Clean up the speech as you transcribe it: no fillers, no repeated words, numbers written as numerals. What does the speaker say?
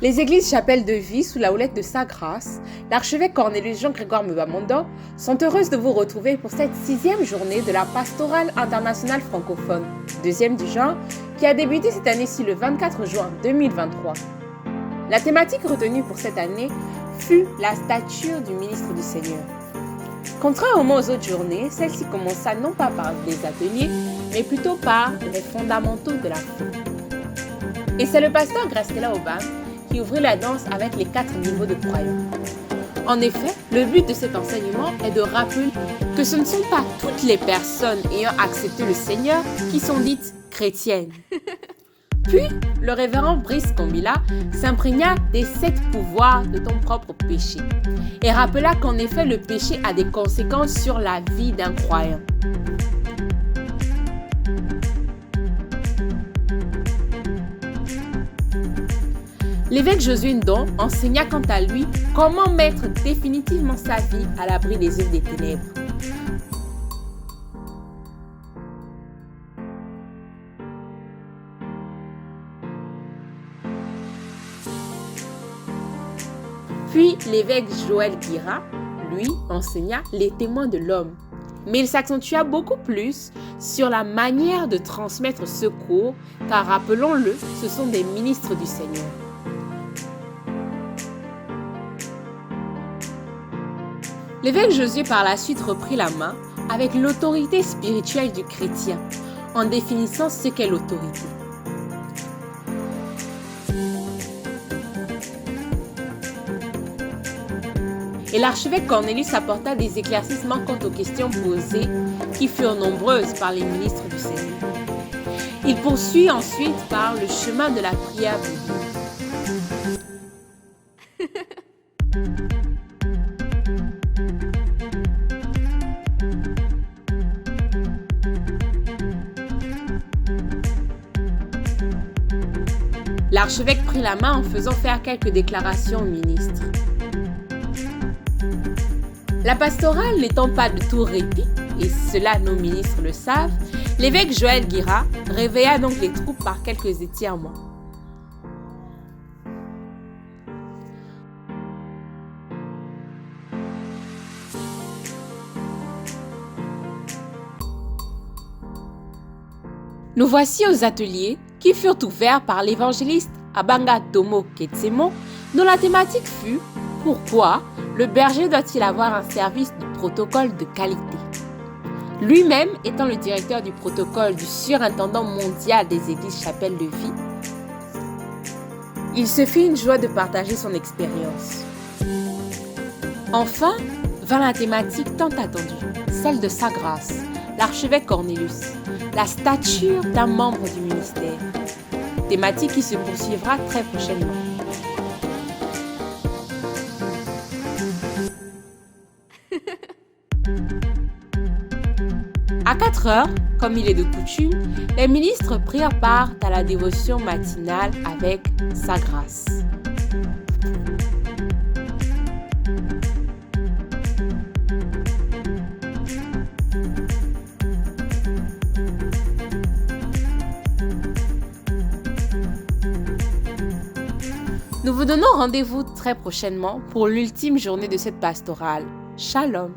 Les églises Chapelle de Vie sous la houlette de Sa Grâce, l'archevêque Cornelius Jean-Grégoire Mbamondo sont heureuses de vous retrouver pour cette 6e journée de la Pastorale internationale francophone, 2e du genre, qui a débuté cette année-ci le 24 juin 2023. La thématique retenue pour cette année fut la stature du ministre du Seigneur. Contrairement aux autres journées, celle-ci commença non pas par des ateliers, mais plutôt par les fondamentaux de la foi. Et c'est le pasteur Gracela Obam qui ouvrit la danse avec les 4 niveaux de croyants. En effet, le but de cet enseignement est de rappeler que ce ne sont pas toutes les personnes ayant accepté le Seigneur qui sont dites chrétiennes. Puis, le révérend Brice Kombila s'imprégna des 7 pouvoirs de ton propre péché et rappela qu'en effet le péché a des conséquences sur la vie d'un croyant. L'évêque Josué Ndong enseigna quant à lui comment mettre définitivement sa vie à l'abri des œuvres des ténèbres. Puis l'évêque Joël Guira, lui, enseigna les témoins de l'homme. Mais il s'accentua beaucoup plus sur la manière de transmettre secours, car rappelons-le, ce sont des ministres du Seigneur. L'évêque Josué par la suite reprit la main avec l'autorité spirituelle du chrétien, en définissant ce qu'est l'autorité. Et l'archevêque Cornelius apporta des éclaircissements quant aux questions posées qui furent nombreuses par les ministres du Seigneur. Il poursuit ensuite par le chemin de la prière biblique. L'archevêque prit la main en faisant faire quelques déclarations au ministre. La pastorale n'étant pas de tout répit, et cela nos ministres le savent, l'évêque Joël Guira réveilla donc les troupes par quelques étirements. Nous voici aux ateliers qui furent ouverts par l'évangéliste Abanga Tomo Ketsemo, dont la thématique fut « Pourquoi le berger doit-il avoir un service de protocole de qualité ?» Lui-même étant le directeur du protocole du surintendant mondial des églises Chapelle de Vie, il se fit une joie de partager son expérience. Enfin, vint la thématique tant attendue, celle de Sa Grâce, l'archevêque Cornelius, la stature d'un membre du ministère, thématique qui se poursuivra très prochainement. À 4 heures, comme il est de coutume, les ministres prirent part à la dévotion matinale avec Sa Grâce. Nous vous donnons rendez-vous très prochainement pour l'ultime journée de cette pastorale. Shalom.